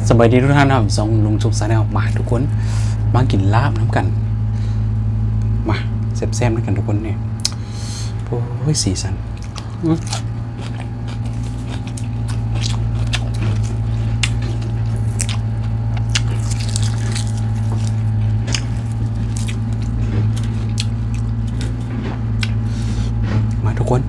สบายดีทุกท่านนะครับส่งลุงชุบซาแนลมาทุกคนมากินลาบน้ำกันมาแซ่บๆน้ำกันทุกคนเนี่ยโอ้ยสีสันมาทุกคน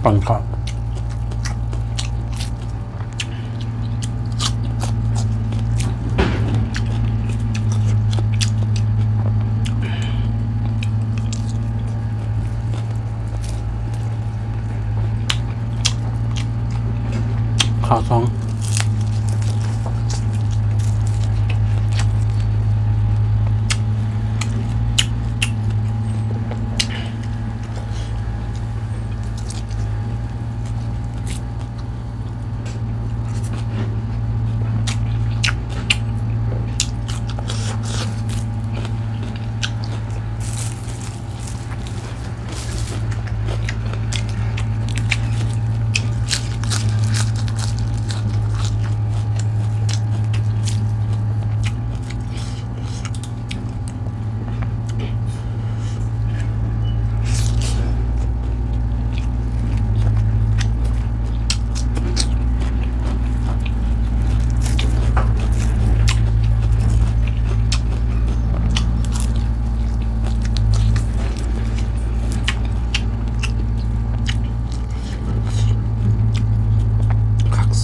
ปังครับข้าวซอง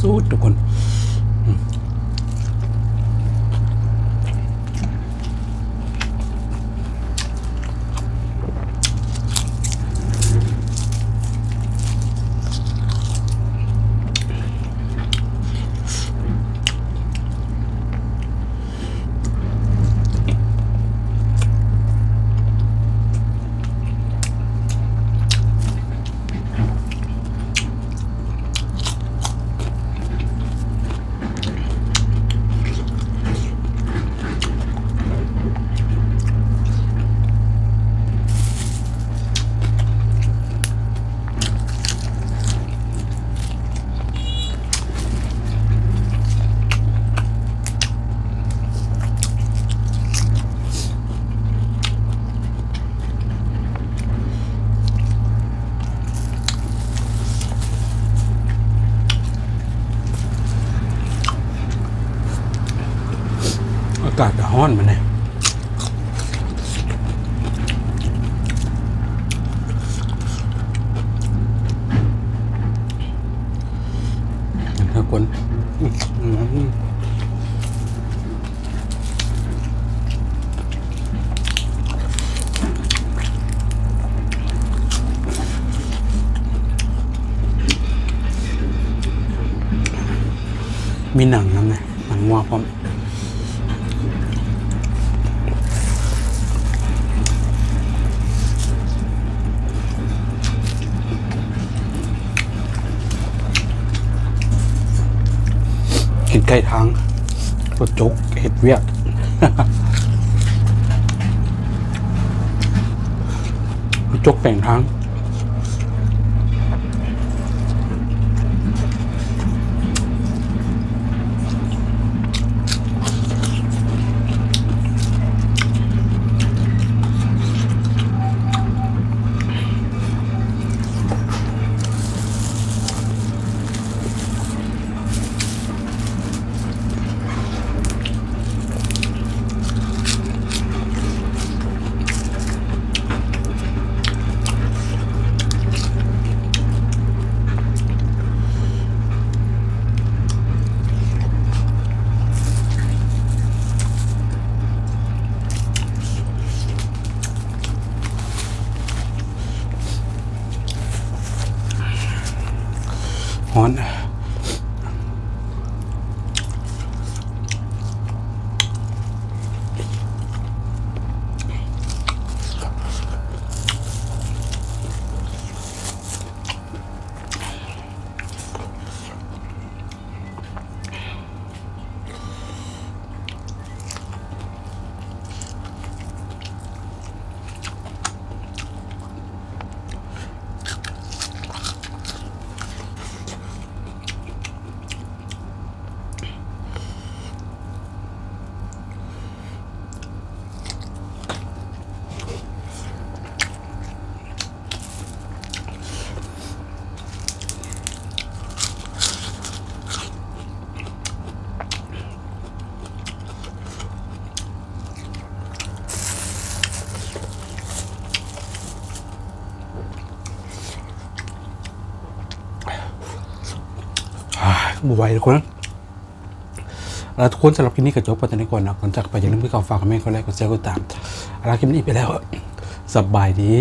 สูตรทุกคนอากาศร้อนมาเนี่ยทุกคนมีหนังนะไงหนังวัวพร้อมกินไก่ทางรถจกเห็ดเวียดรถจกแป่งทางฮ้อน บไหวทุกคนแล้วทุกคนสำหรับคลิปนี้ก็จบไปตอนนี้ก่อนนะก่อนจากไปอย่าลืมไปกดฝากคอมเมนต์กดไลค์กดแชร์กดตามแล้วคลิปนี้ไปแล้วสบายดี